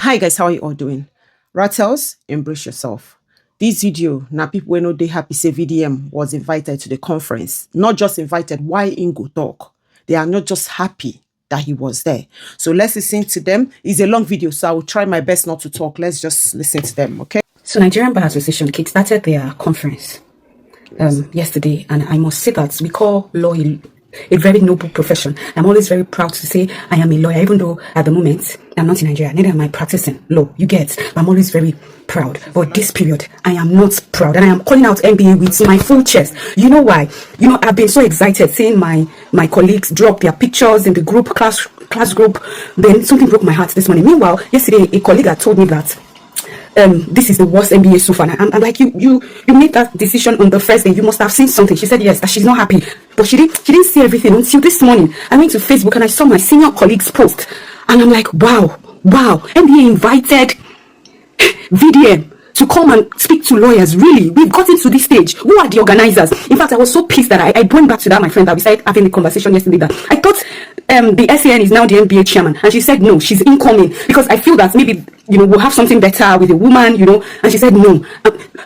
Hi guys, how are you all doing? Rattles, embrace yourself. This video, now people know they happy say VDM was invited to the conference. Not just invited, why Ingo talk? They are not just happy that he was there. So let's listen to them. It's a long video, so I will try my best not to talk. Let's just listen to them, okay? So Nigerian Bar Association kickstarted their conference yesterday, and I must say that we call law a very noble profession. I'm always very proud to say I am a lawyer, even though at the moment I'm not in Nigeria, neither am I practicing law, you get. But I'm always very proud. But this period, I am not proud, and I am calling out NBA with my full chest. You know why? You know, I've been so excited seeing my colleagues drop their pictures in the group, class group. Then something broke my heart this morning. Meanwhile, yesterday a colleague had told me that this is the worst NBA so far. I'm like, you made that decision on the first day. You must have seen something. She said yes, that she's not happy, but she didn't see everything until this morning. I went to Facebook and I saw my senior colleague's post, and I'm like, wow, NBA invited VDM to come and speak to lawyers. Really, we've gotten to this stage. Who are the organizers? In fact, I was so pissed that I went back to that my friend that we started having the conversation yesterday, that I thought the SAN is now the NBA chairman, and she said no, she's incoming, because I feel that maybe, you know, we'll have something better with a woman, you know. And she said no.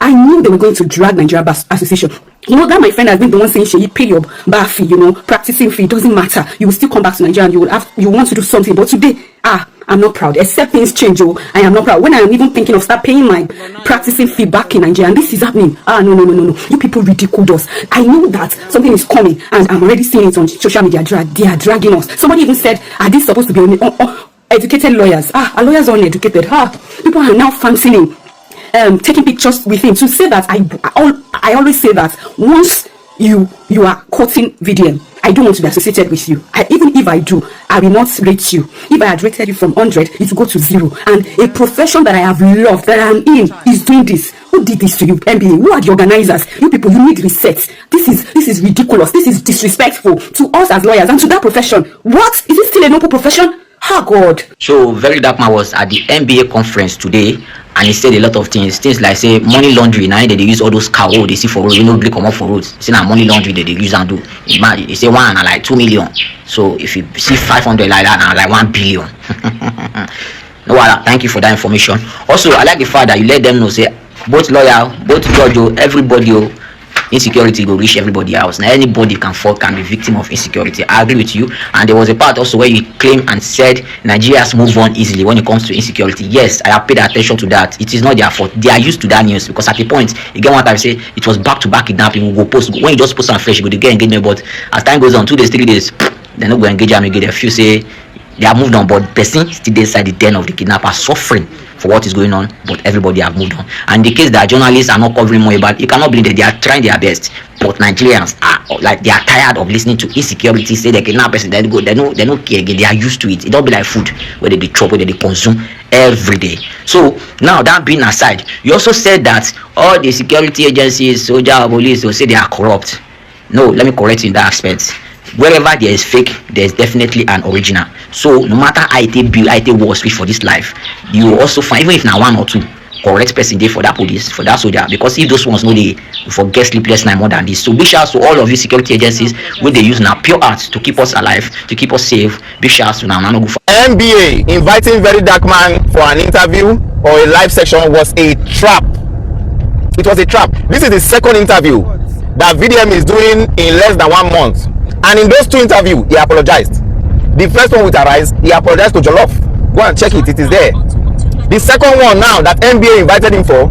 I knew they were going to drag Nigeria Bar Association. You know, that my friend has been the one saying, you pay your bar fee, you know, practicing fee, doesn't matter. You will still come back to Nigeria and you want to do something. But today, I'm not proud. Except things change, I am not proud. When I am even thinking of start paying my practicing fee back in Nigeria, and this is happening. No. You people ridiculed us. I know that something is coming, and I'm already seeing it on social media. They are dragging us. Somebody even said, are these supposed to be educated lawyers? Are lawyers uneducated? People are now fancying taking pictures with him. To say that, I always say that once you are quoting VDM, I don't want to be associated with you. Even if I do, I will not rate you. If I had rated you from 100, it will go to 0. And a profession that I have loved, that I'm in, is doing this. Who did this to you, NBA? Who are the organizers? You people, you need reset. This is ridiculous. This is disrespectful to us as lawyers and to that profession. What? Is it still a noble profession? Oh God. So Very Dark Man was at the NBA conference today, and he said a lot of things like, say, money laundry. Now they use all those cow they see for road, you know, they come up for roads. Say now money laundry they use and do. Imagine, they say one and like 2 million. So if you see 500 like that, and like 1 billion. No, thank you for that information. Also, I like the fact that you let them know, say, both lawyer, both judge, everybody, insecurity will reach everybody else. Now anybody can be victim of insecurity. I agree with you. And there was a part also where you claimed and said Nigerians move on easily when it comes to insecurity. Yes, I have paid attention to that. It is not their fault. They are used to that news, because at the point, again, what I say, it was back-to-back kidnapping. We go post, when you just post on fresh, you go to get engagement. But as time goes on, 2 days, 3 days, they're not going to engage them again. A few say they have moved on, but person still inside the den of the kidnapper, suffering for what is going on, but everybody have moved on. And the case that journalists are not covering more about, you cannot believe that they are trying their best, but Nigerians are like, they are tired of listening to insecurity. Say they kidnap person, they don't care again. They are used to it. It don't be like food where they trouble, they consume every day. So now, that being aside, you also said that all the security agencies, soldier, police, will say they are corrupt. No, let me correct you in that aspect. Wherever there is fake, there is definitely an original. So no matter how it was for this life, you will also find, even if now 1 or 2 correct person there for that police, for that soldier, because if those ones know they forget sleepless night more than this. So big shouts to all of you security agencies where they use now pure art to keep us alive, to keep us safe. Big shouts to now. NBA inviting Very Dark Man for an interview or a live section was a trap. It was a trap. This is the second interview that VDM is doing in less than 1 month. And in those 2 interviews, he apologized. The first one with Arise, he apologized to Jollof. Go and check it, it is there. The second one now that NBA invited him for,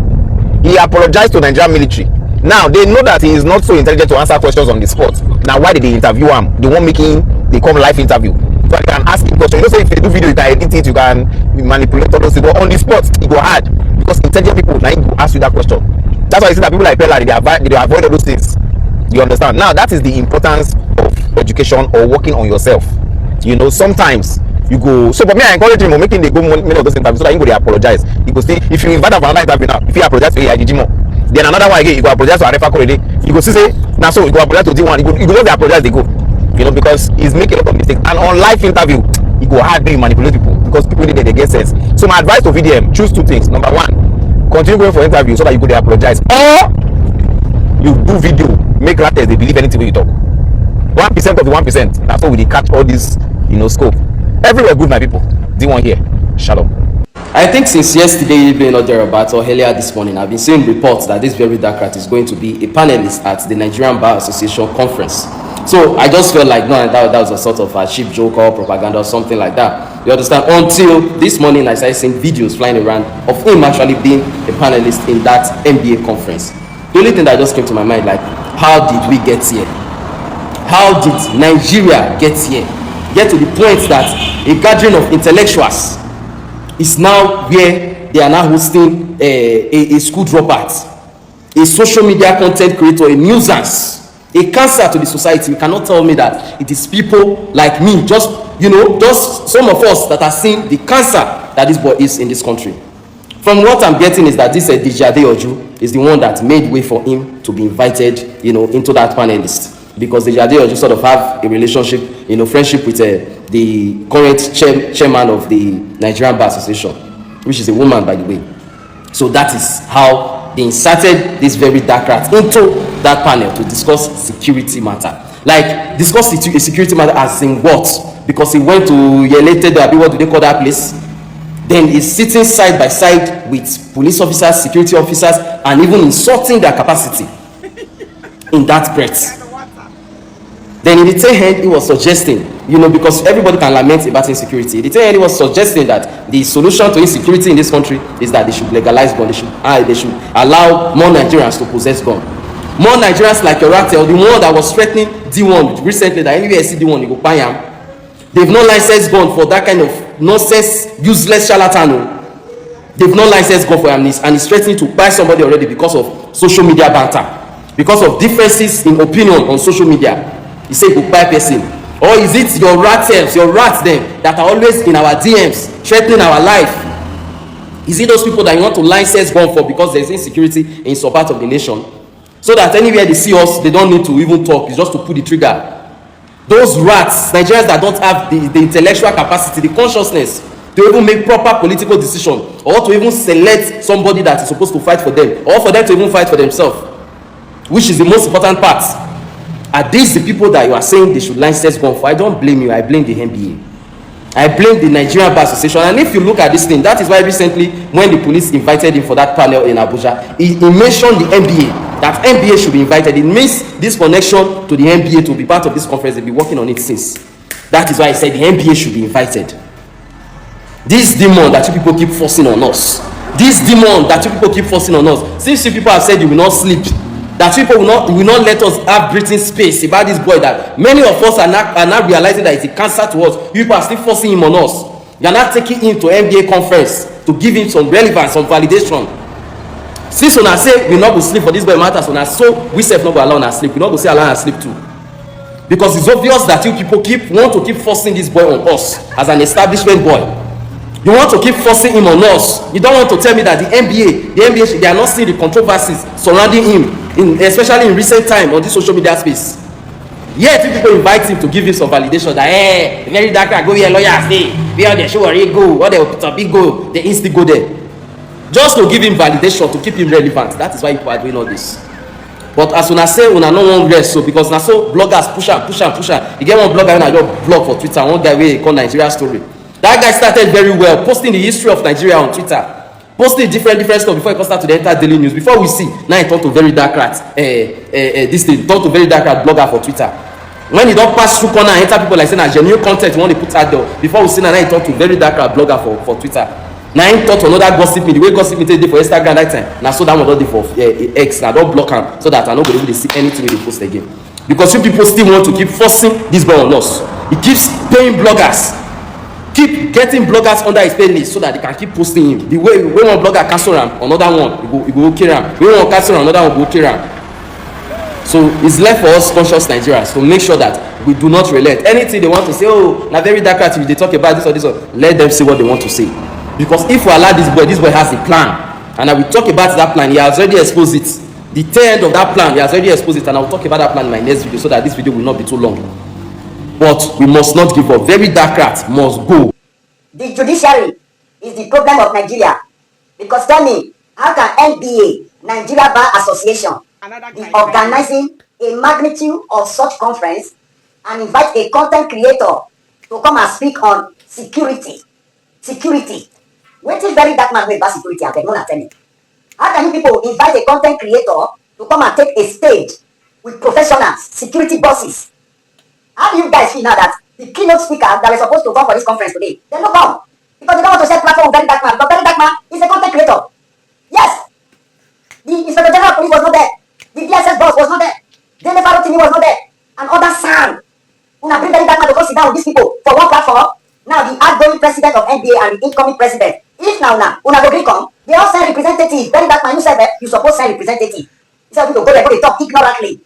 he apologized to Nigerian military. Now, they know that he is not so intelligent to answer questions on the spot. Now, why did they interview him? The one making the come live interview. So they can ask him questions. You know, so if you do video, you can edit it, you can manipulate all those things. But on the spot, it go hard. Because intelligent people now will ask you that question. That's why you see that people like Pella, they avoid all those things. You understand? Now, that is the importance of education or working on yourself. You know, sometimes you go. So for me, I encourage him making the go many of those interviews so that he go they apologize. He go say, if you invite him for another interview now, if he apologize to AIGG, then another one again, you go apologize to Arefa Korede. You go say, now so you go apologize to D1. You go just apologize, they go. You know, because he's making a lot of mistakes. And on live interview, he go hard to manipulate people because people need they get sense. So my advice to VDM: choose 2 things. Number 1, continue going for interview so that you go they apologize, or you do video, make writers they believe anything when you talk. 1% of the 1%. That's how we catch all this, you know, scope. Everywhere good, my people. D1 here. Shalom. I think since yesterday evening or thereabouts, or earlier this morning, I've been seeing reports that this very dark rat is going to be a panelist at the Nigerian Bar Association conference. So I just felt like no, that was a sort of a cheap joke or propaganda or something like that. You understand? Until this morning, I started seeing videos flying around of him actually being a panelist in that NBA conference. The only thing that just came to my mind, like, how did we get here? How did Nigeria get here? Get to the point that a gathering of intellectuals is now where they are now hosting a school dropout, a social media content creator, a nuisance, a cancer to the society. You cannot tell me that it is people like me, just some of us that are seeing the cancer that this boy is in this country. From what I'm getting is that this DJ Adeoju is the one that made way for him to be invited, into that panelist, because DJ Adeoju sort of have a relationship, friendship with the current chairman of the Nigerian Bar Association, which is a woman, by the way. So that is how they inserted this very dark rat into that panel to discuss security matter. Like, discuss a security matter as in what? Because he went to Yelete, what do they call that place? Then he's sitting side by side with police officers, security officers, and even insulting their capacity in that breath. Then in the tail end, he was suggesting, because everybody can lament about insecurity. In the tail end, he was suggesting that the solution to insecurity in this country is that they should legalize gun. They should allow more Nigerians to possess gun. More Nigerians like Yoratel, the one that was threatening D1 recently, that anywhere I see D1, you go buy him. They've not licensed gun for that kind of nonsense, useless charlatan. They've not licensed gun for him, and he's threatening to buy somebody already because of social media banter, because of differences in opinion on social media. He say go buy person. Or is it your rats them that are always in our DMs threatening our life? Is it those people that you want to license gun for because there's insecurity in some part of the nation, so that anywhere they see us, they don't need to even talk, it's just to pull the trigger? Those rats, Nigerians that don't have the intellectual capacity, the consciousness to even make proper political decision, or to even select somebody that is supposed to fight for them, or for them to even fight for themselves, which is the most important part. Are these the people that you are saying they should license gun for? I don't blame you, I blame the NBA. I blame the Nigerian Bar Association. And if you look at this thing, that is why recently when the police invited him for that panel in Abuja, he mentioned the NBA, that NBA should be invited. It means this connection to the NBA to be part of this conference. They've been working on it since. That is why I said the NBA should be invited. This demon that you people keep forcing on us, since you people have said you will not sleep, that people will not let us have breathing space about this boy, that many of us are not realizing that it's a cancer to us. You people are still forcing him on us. You are not taking him to NBA conference to give him some relevance, some validation. Since when I say we not go sleep for this boy matters, when I so we self not go allow us sleep, we not go say allow us sleep too. Because it's obvious that you people want to keep forcing this boy on us as an establishment boy. You want to keep forcing him on us. You don't want to tell me that the NBA, they are not seeing the controversies surrounding him, especially in recent time on this social media space. Yet people invite him to give him some validation that very dark guy, go here, lawyers, where they show where he go, what they big go, they instantly go there. Just to give him validation, to keep him relevant. That is why people are doing all this. But as una say, una no one rest, so because na so bloggers push am. You get one blogger when I just blog for Twitter, one guy wey call Nigeria Story. That guy started very well, posting the history of Nigeria on Twitter, posting different stuff before he start to enter daily news. Before we see, now he turn to very dark rat. This thing turn to very dark rat blogger for Twitter. When he don't pass through corner and enter people like saying that genuine content you want to put out there. Before we see, now he turn to very dark rat blogger for Twitter. Now he turn to another gossip me. The way gossip me take for Instagram that time. Now so that one don't dey for X. Now don't block him so that I not go able to see anything they post again. Because you people still want to keep forcing this boy on us. He keeps paying bloggers. Keep getting bloggers under his playlist so that they can keep posting him. The way one blogger cancel him, another one he go kill him. When one cancel him, another one go kill him. So it's left for us conscious Nigerians to make sure that we do not relent. Anything they want to say, oh, now very dark art, if they talk about this or this, or let them say what they want to say. Because if we allow this boy has a plan, and I will talk about that plan. He has already exposed it. The tail end of that plan, he has already exposed it, and I will talk about that plan in my next video so that this video will not be too long. But we must not give up. Very dark rat must go. The judiciary is the problem of Nigeria. Because tell me, how can NBA, Nigeria Bar Association, be organizing a magnitude of such conference and invite a content creator to come and speak on security? What is very dark man with bad security? I beg, no tell me. How can you people invite a content creator to come and take a stage with professionals, security bosses? How do you guys feel now that the keynote speaker that was supposed to come for this conference today, they don't come? Because they don't want to set platform with very dark man. Because very dark man is a content creator. Yes. The Inspector General of Police was not there. The DSS boss was not there. The NFRO team was not there. And other sound. Una bring very dark man to come sit down with these people for one platform. Now the outgoing president of NBA and the incoming president. If now una go green come, they all send representatives. Very dark man, you said that you suppose send representative. You said people go there, go they talk ignorantly.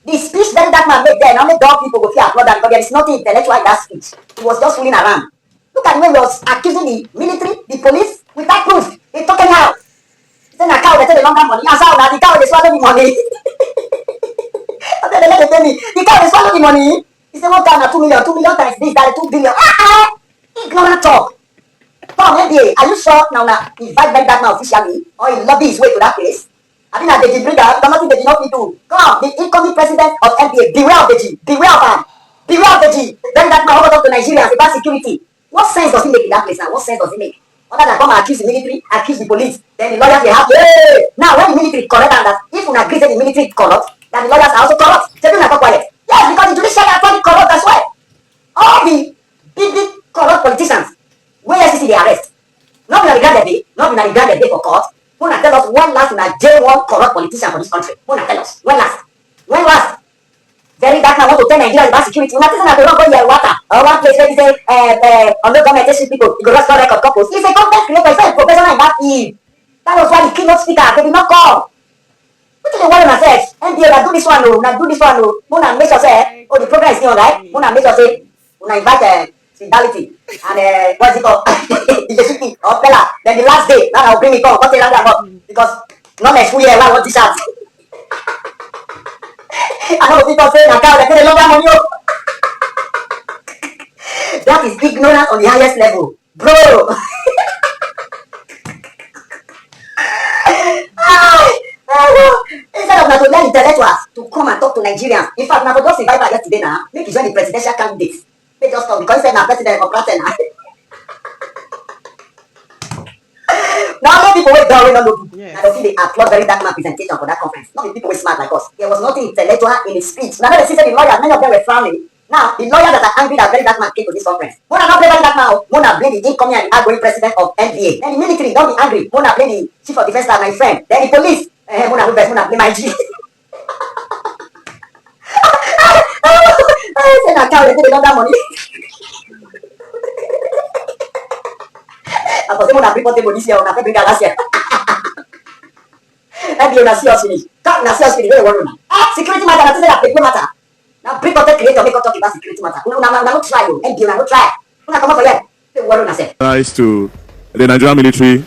The speech very dark man made there, and only dog people go feel applaud that because there is nothing intellectual in that speech. He was just fooling around. Look at the way he was accusing the military, the police, without proof. They talk anyhow. He said, "Na cow they take the longer money." Answer, "Na the cow they swallow the money." And then they let them tell me, "The cow they swallow the money." He said, "One cow na 2 million, 2 million times this, that 2 billion." Ignorant talk. Tom, NBA, are you sure now invite very dark man officially or he lobby his way to that place? I think that they did bring out nothing they did not do. Come, the incoming president of NBA, beware of the G, beware of him, beware of the G. Then that man over to Nigeria about security. What sense does he make in that place now? What sense does he make? Other than come and accuse the military, accuse the police, then the lawyers they have to, hey! Now when the military correct and that if you agree that the military corrupt, that the lawyers are also corrupt, they do not quiet. Yes, because the judiciary are totally corrupt as well. All the big corrupt politicians, where SCC they arrest. Not in the regarded day, not in the regarded day for court. Who na tell us when last in a J1 corrupt politician for this country? Who na tell us? When last? When last? Very dark man want to tell Nigeria about security. Una think na they don't go here water or one place where they say on the government station people, you go just for record couples. He's a content creator, he's not a professional in that field. That was why the keynote speaker they did not come. What do they want to say? NBA na do this one, no, na do this one, no. Una make sure say, oh the program is new, right? Una make sure say, una invite Fidelity and what's it called? The gping or Pella. Then the last day, now I'll bring it on. What say that about? Because not next full year, I want this out. I know people say na cow they take a longer money. That is ignorance on the highest level, bro. Instead of not to learn intellectuals to come and talk to Nigerians. In fact, now just invite yesterday now, make you join the presidential candidates. They just talk because he said now president of Pratt now. Now no people wait down, we don't know. Yes. Now they applaud very dark man presentation for that conference. Not the people were smart like us. There was nothing intellectual in his speech. Now they see the lawyers, many of them were frowning. Now the lawyers that are angry that very dark man came to this conference. Mona not blame very dark man. Mona blame the incoming and outgoing president of NBA. Then the military don't be angry. Mona blame the chief of defense staff, my friend. Then the police. Mona blame my G. I said na cow they take longer money. I was going to bring portable this year, I bring that last year. And you see us finish. Can't see us finish. Very well, security matter. That's a paper matter. Now bring content creator, make us talk about security matter. No, not try you. And you not try. Una come up for here. Very well, I say. Nice to the Nigerian military.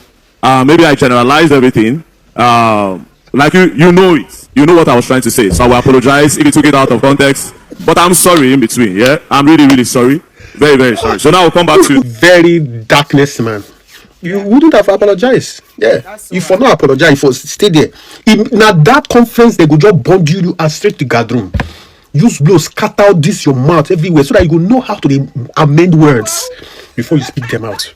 Maybe I generalized everything. Like you know it. You know what I was trying to say. So I will apologize if you took it out of context. But I'm sorry in between. Yeah, I'm really sorry. Very, very sorry. So now we'll come back to very darkness, man. You wouldn't have apologized. Yeah. You for not apologize, for stay there. Now that conference, they could just bond you and straight to guard room. Use blow, scatter out this your mouth everywhere so that you will know how to amend words before you speak them out.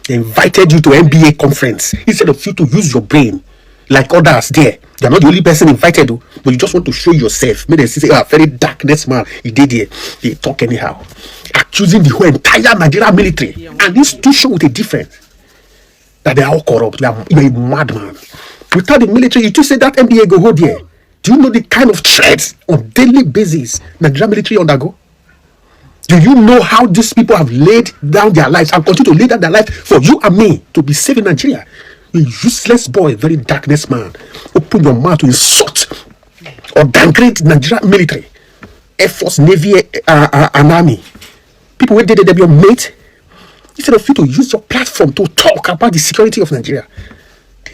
They invited you to NBA conference instead of you to use your brain like others there. You're not the only person invited, but you just want to show yourself. Maybe they say, very darkness man, he did here. They talk anyhow. Accusing the whole entire Nigerian military and institution with a difference. That they are all corrupt. You're a madman. Without the military, you just say that NBA go hold here. Do you know the kind of threats on daily basis Nigerian military undergo? Do you know how these people have laid down their lives and continue to lay down their life for you and me to be safe in Nigeria? A useless boy, very darkness man. Open your mouth to insult or downgrade Nigerian military, Air Force, Navy, and Army. People who did it, they be your mate. Instead of you to use your platform to talk about the security of Nigeria,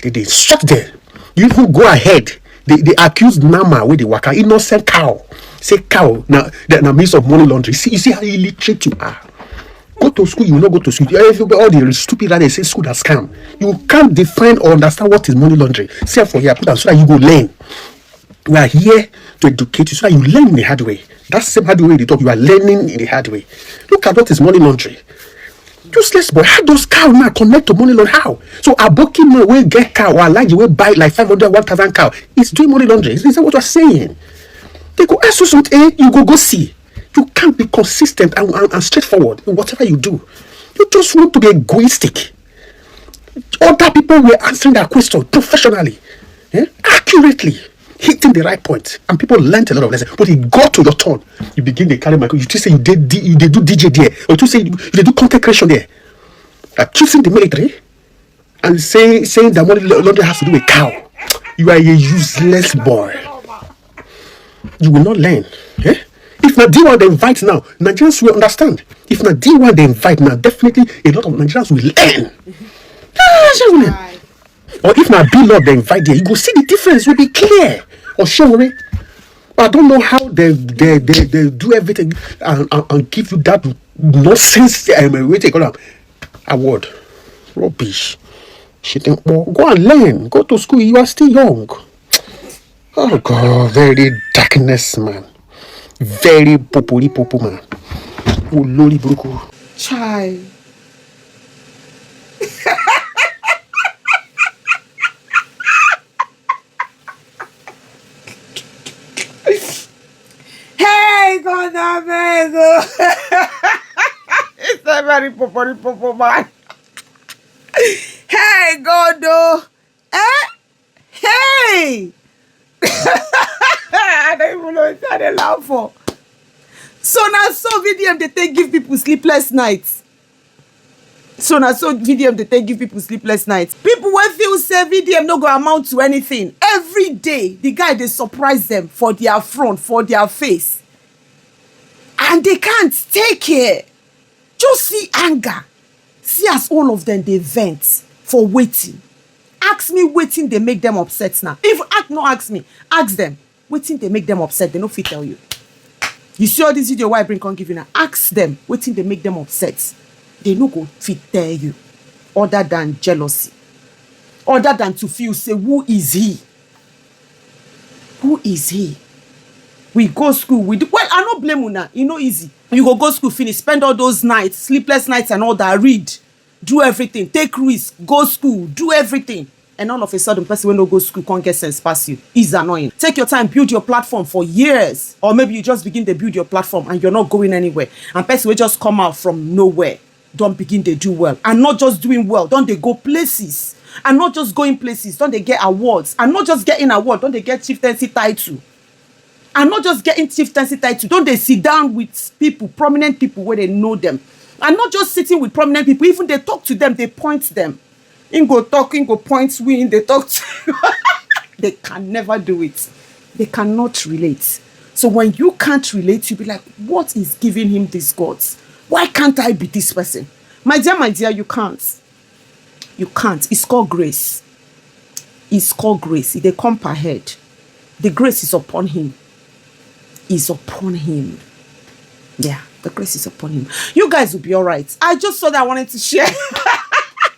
they insult them. You even go ahead. They accuse Nama with the waka innocent cow. Say cow now means of money laundering. You see how illiterate you are. Go to school, you will not go to school. All the stupid that they say school has scam. You can't define or understand what is money laundering. Say for here, put that so that you go learn. We are here to educate you so that you learn in the hard way. That same hard way they talk, you are learning in the hard way. Look at what is money laundering. Useless boy. How does cow now connect to money laundering? How? So Aboki man will get cow or Alaji will buy like 500, 1,000 cow. It's doing money laundering. Is that what you're saying? They go ask you something, you go see. You can't be consistent and straightforward in whatever you do. You just want to be egoistic. Other people were answering that question professionally, accurately, hitting the right point, and people learned a lot of lessons. But it got to your turn, you begin to carry micro. You just say you do DJ there, or you say you do content creation there. Choosing the military and saying that money laundering has to do with cow. You are a useless boy. You will not learn. If not D1 they invite now, Nigerians will understand. If not D1 they invite now, definitely a lot of Nigerians will learn. Or if not B-Lord they invite there, you go see the difference will be clear. Or sure, but I don't know how they do everything and give you that nonsense award. Rubbish. Go and learn. Go to school. You are still young. Oh God, very darkness, man. Very populi popo, man. Oh, loli bruku. Chai. Hey, God, it's a very populi popo, man. Hey, God, hey. I don't even know what they laugh for. So now, VDM they take give people sleepless nights. VDM they take give people sleepless nights. People when feel say VDM no go amount to anything. Every day, the guy they surprise them for their front, for their face. And they can't take it. Just see anger. See as all of them they vent for waiting. Ask me waiting they make them upset now. If ask me, ask them. Waiting they make them upset, they no fit tell you. You see all this video why I bring on giving now? Ask them, waiting they make them upset. They no go fit tell you. Other than jealousy. Other than to feel, say, who is he? Who is he? We go school, well, I no blame you now. You know easy. You go school, finish, spend all those nights, sleepless nights and all that, read. Do everything, take risk, go school, do everything. And all of a sudden, person when no go school can't get sense pass you. It's annoying. Take your time, build your platform for years. Or maybe you just begin to build your platform and you're not going anywhere. And person will just come out from nowhere. Don't begin to do well. And not just doing well, don't they go places. And not just going places, don't they get awards. And not just getting award, don't they get chieftaincy title. And not just getting chieftaincy title, don't they sit down with people, prominent people where they know them. And not just sitting with prominent people, even they talk to them, they point them. In go talk, in go point, win, they talk to They can never do it. They cannot relate. So when you can't relate, you be like, what is giving him these gods? Why can't I be this person? My dear, you can't. You can't. It's called grace. It's called grace. They come per head. The grace is upon him. Is upon him. Yeah, the grace is upon him. You guys will be all right. I just thought I wanted to share.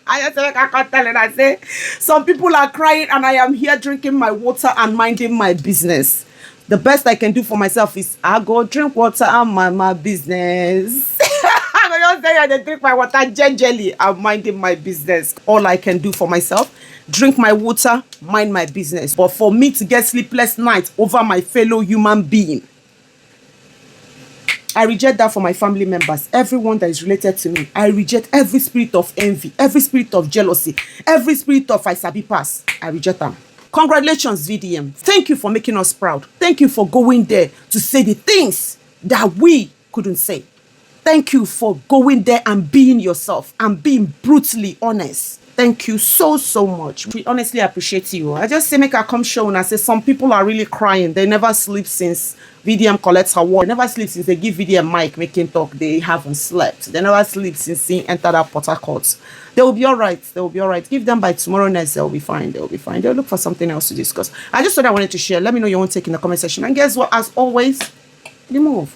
I just said I can't tell it. I say some people are crying and I am here drinking my water and minding my business. The best I can do for myself is I go drink water and mind my business. I just say I drink my water gingerly. I'm minding my business. All I can do for myself, drink my water, mind my business. But for me to get sleepless nights over my fellow human being, I reject that for my family members, everyone that is related to me. I reject every spirit of envy, every spirit of jealousy, every spirit of I sabi pass. I reject them. Congratulations, VDM. Thank you for making us proud. Thank you for going there to say the things that we couldn't say. Thank you for going there and being yourself and being brutally honest. Thank you so much. We honestly appreciate you. I just say make her come show and I say some people are really crying. They never sleep since VDM collects her award. They never sleep since they give VDM mic, make him talk. They haven't slept. They never sleep since he entered that Port Harcourt. They will be all right. They will be all right. Give them by tomorrow night. They'll be fine. They'll be fine. They'll look for something else to discuss. I just thought I wanted to share. Let me know your own take in the comment section. And guess what? As always, you move.